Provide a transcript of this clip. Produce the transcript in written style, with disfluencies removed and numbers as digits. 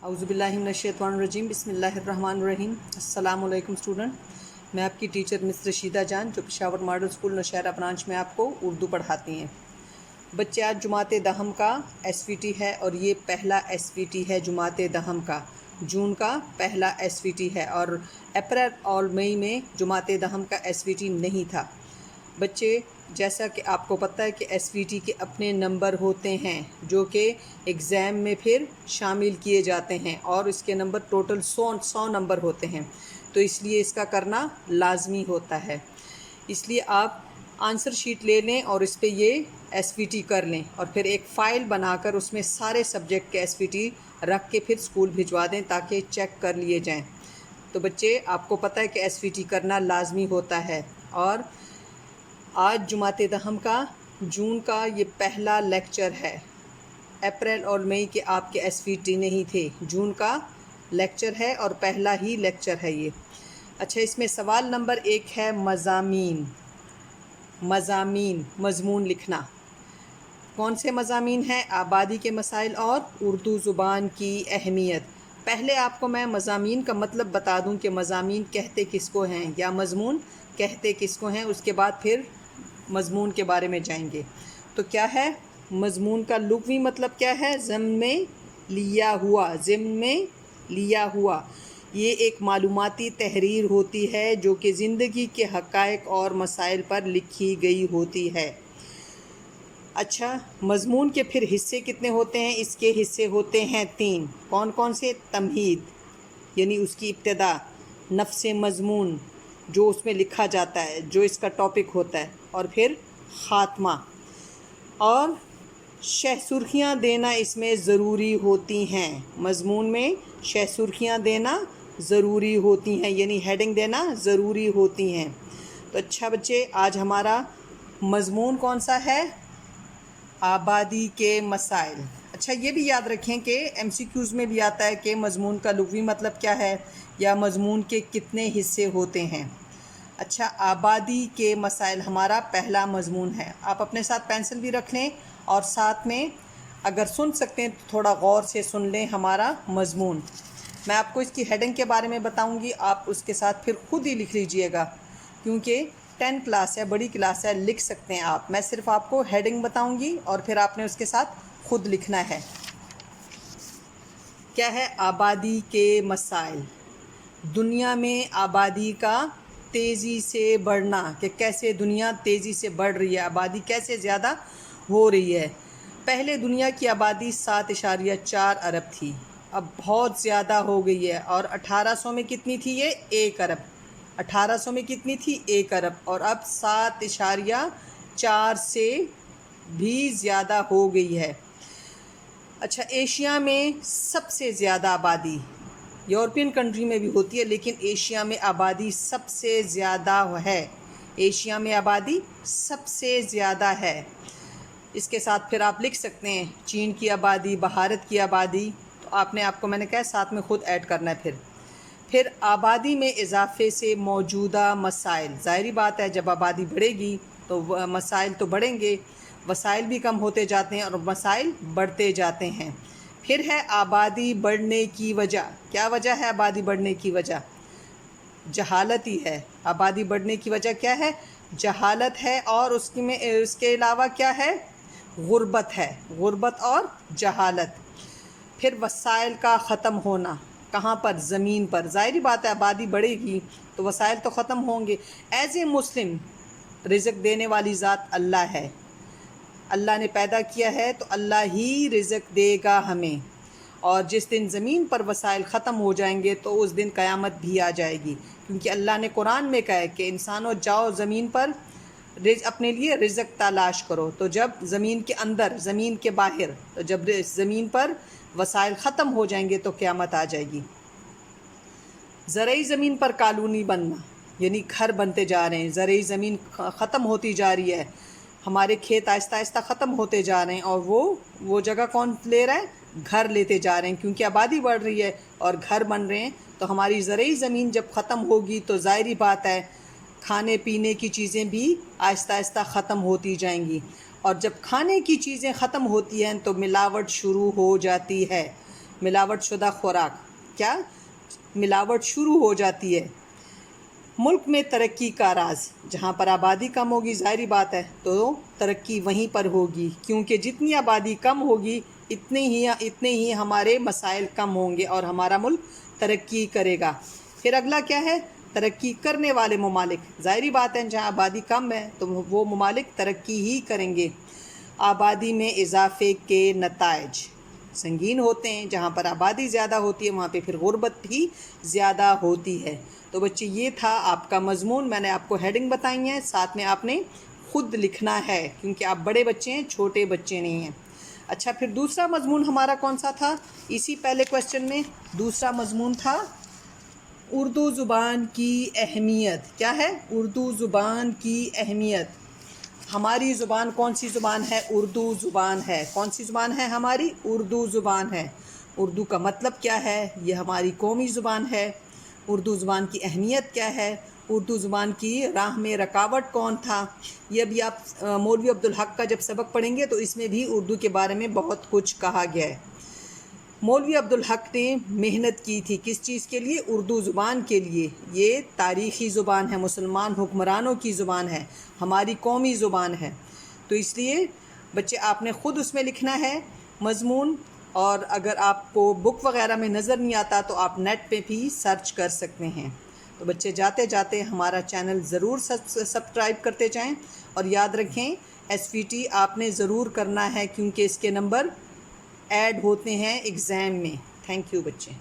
औज़ुबिल्लाहिमिनश्शैतानिर्रजीम बिस्मिल्लाहिर्रहमानिर्रहीम। अस्सलामु अलैकुम स्टूडेंट, मैं आपकी टीचर मिस रशीदा जान जो Peshawar model school Nowshera branch में आपको उर्दू पढ़ाती हैं। बच्चे, आज जुमात दहम का एसवीटी है और ये पहला एसवीटी है जुमात दहम का। जून का पहला एसवीटी है और अप्रैल और मई में जुमात दहम का एसवीटी नहीं था। बच्चे, जैसा कि आपको पता है कि एसवीटी के अपने नंबर होते हैं जो कि एग्ज़ाम में फिर शामिल किए जाते हैं और इसके नंबर टोटल 100 नंबर होते हैं, तो इसलिए इसका करना लाजमी होता है। इसलिए आप आंसर शीट ले लें और इस पे ये एसवीटी कर लें और फिर एक फ़ाइल बनाकर उसमें सारे सब्जेक्ट के एसवीटी रख के फिर स्कूल भिजवा दें ताकि चेक कर लिए जाएं। तो बच्चे, आपको पता है कि एसवीटी करना लाजमी होता है और आज जुमात दहम का जून का ये पहला लेक्चर है। अप्रैल और मई के आपके एसवीटी नहीं थे, जून का लेक्चर है और पहला ही लेक्चर है ये। अच्छा, इसमें सवाल नंबर 1 है मज़ामीन। मज़मून लिखना। कौन से मज़ामीन हैं? आबादी के मसाइल और उर्दू ज़ुबान की अहमियत। पहले आपको मैं मज़ामीन का मतलब बता दूं कि मज़ामीन कहते किसको हैं या मज़मून कहते किसको हैं, उसके बाद फिर मज़मून के बारे में जाएंगे। तो क्या है मज़मून का लुग़वी मतलब? क्या है? ज़िम्न में लिया हुआ। ज़िम्न में लिया हुआ ये एक मालूमाती तहरीर होती है जो कि ज़िंदगी के हक़ाइक़ और मसाइल पर लिखी गई होती है। अच्छा, मज़मून के फिर हिस्से कितने होते हैं? इसके हिस्से होते हैं 3। कौन कौन से? तमहीद यानी उसकी इब्तिदा, नफ्स मज़मून जो उसमें लिखा जाता है, जो इसका टॉपिक होता है, और फिर ख़ात्मा और शह सुर्खियाँ देना इसमें ज़रूरी होती हैं। मज़मून में शह सुर्खियाँ देना ज़रूरी होती हैं यानी हेडिंग देना ज़रूरी होती हैं। तो अच्छा बच्चे, आज हमारा मज़मून कौन सा है? आबादी के मसाइल। अच्छा, ये भी याद रखें कि एमसीक्यूज़ में भी आता है कि मज़मून का लुग़वी मतलब क्या है या मज़मून के कितने हिस्से होते हैं। अच्छा, आबादी के मसाइल हमारा पहला मज़मून है। आप अपने साथ पेंसिल भी रख लें और साथ में अगर सुन सकते हैं तो थोड़ा गौर से सुन लें हमारा मज़मून। मैं आपको इसकी हेडिंग के बारे में बताऊंगी, आप उसके साथ फिर खुद ही लिख लीजिएगा क्योंकि 10 क्लास है, बड़ी क्लास है, लिख सकते हैं आप। मैं सिर्फ आपको हेडिंग बताऊंगी और फिर आपने उसके साथ खुद लिखना है। क्या है? आबादी के मसाइल। दुनिया में आबादी का तेज़ी से बढ़ना, कि कैसे दुनिया तेज़ी से बढ़ रही है, आबादी कैसे ज़्यादा हो रही है। पहले दुनिया की आबादी 7.4 अरब थी, अब बहुत ज़्यादा हो गई है और 1800 में कितनी थी ये? 1 अरब। 1800 में कितनी थी? 1 अरब और अब 7.4 से भी ज़्यादा हो गई है। अच्छा, एशिया में सबसे ज़्यादा आबादी, यूरोपियन कंट्री में भी होती है लेकिन एशिया में आबादी सबसे ज़्यादा है। एशिया में आबादी सबसे ज़्यादा है। इसके साथ फिर आप लिख सकते हैं चीन की आबादी, भारत की आबादी। तो आपको मैंने कहा साथ में ख़ुद ऐड करना है। फिर आबादी में इजाफे से मौजूदा मसाइल। ज़ाहिरी बात है, जब आबादी बढ़ेगी तो मसाइल तो बढ़ेंगे, वसाइल भी कम होते जाते हैं और मसाइल बढ़ते जाते हैं। फिर है आबादी बढ़ने की वजह। क्या वजह है आबादी बढ़ने की वजह? जहालत ही है। आबादी बढ़ने की वजह क्या है? जहालत है और उसके अलावा क्या है? गुर्बत है। गुर्बत और जहालत। फिर वसाइल का ख़त्म होना। कहाँ पर? ज़मीन पर। ज़ाहिरी बात है, आबादी बढ़ेगी तो वसाइल तो ख़त्म होंगे। एज़ ए मुस्लिम रिज़्क़ देने वाली ज़ात अल्लाह है। अल्लाह ने पैदा किया है तो अल्लाह ही रिज़्क़ देगा हमें, और जिस दिन ज़मीन पर वसाइल ख़त्म हो जाएंगे तो उस दिन क़यामत भी आ जाएगी, क्योंकि अल्लाह ने कुरान में कहा है कि इंसानों जाओ ज़मीन पर अपने लिए रिज़्क़ तलाश करो। तो जब ज़मीन के अंदर, ज़मीन के बाहर, तो जब ज़मीन पर वसाइल ख़त्म हो जाएंगे तो क़यामत आ जाएगी। ज़रई ज़मीन पर कॉलोनी बनना यानी घर बनते जा रहे हैं। ज़रई ज़मीन ख़त्म होती जा रही है, हमारे खेत आहिस्ता आहिस्ता ख़त्म होते जा रहे हैं और वो जगह कौन ले रहा है? घर लेते जा रहे हैं, क्योंकि आबादी बढ़ रही है और घर बन रहे हैं। तो हमारी ज़रई ज़मीन जब ख़त्म होगी तो ज़ाहिरी बात है खाने पीने की चीज़ें भी आहिस्ता आहिस्ता ख़त्म होती जाएंगी, और जब खाने की चीज़ें ख़त्म होती हैं तो मिलावट शुरू हो जाती है। मिलावट शुदा खुराक, क्या मिलावट शुरू हो जाती है। मुल्क में तरक्की का राज, जहाँ पर आबादी कम होगी ज़ाहिरी बात है तो तरक्की वहीं पर होगी, क्योंकि जितनी आबादी कम होगी इतने ही हमारे मसाइल कम होंगे और हमारा मुल्क तरक्की करेगा। फिर अगला क्या है, तरक्की करने वाले ममालिक, ज़ाहिरी बात है जहाँ आबादी कम है तो वो ममालिक तरक्की ही करेंगे। आबादी में इजाफे के नताइज संगीन होते हैं, जहाँ पर आबादी ज़्यादा होती है वहाँ पे फिर गुर्बत भी ज़्यादा होती है। तो बच्चे ये था आपका मज़मून, मैंने आपको हेडिंग बताई है, साथ में आपने ख़ुद लिखना है क्योंकि आप बड़े बच्चे हैं, छोटे बच्चे नहीं हैं। अच्छा, फिर दूसरा मज़मून हमारा कौन सा था, इसी पहले क्वेश्चन में दूसरा मज़मून था उर्दू ज़ुबान की अहमियत। क्या है, उर्दू ज़ुबान की अहमियत। हमारी ज़ुबान कौन सी ज़ुबान है, उर्दू ज़ुबान है। कौन सी ज़ुबान है हमारी, उर्दू ज़ुबान है। उर्दू का मतलब क्या है, ये हमारी कौमी ज़ुबान है। उर्दू ज़ुबान की अहमियत क्या है, उर्दू ज़ुबान की राह में रुकावट कौन था, ये अभी आप मौलवी अब्दुल हक का जब सबक पढ़ेंगे तो इसमें भी उर्दू के बारे में बहुत कुछ कहा गया है। मौलवी अब्दुल हक ने मेहनत की थी किस चीज़ के लिए, उर्दू ज़ुबान के लिए। ये तारीख़ी ज़ुबान है, मुसलमान हुक्मरानों की ज़ुबान है, हमारी कौमी ज़ुबान है। तो इसलिए बच्चे आपने ख़ुद उसमें लिखना है मज़मून, और अगर आपको बुक वग़ैरह में नज़र नहीं आता तो आप नेट पे भी सर्च कर सकते हैं। तो बच्चे जाते जाते हमारा चैनल ज़रूर सब्सक्राइब करते जाएं और याद रखें SVT आपने ज़रूर करना है क्योंकि इसके नंबर ऐड होते हैं एग्ज़ाम में। थैंक यू बच्चे।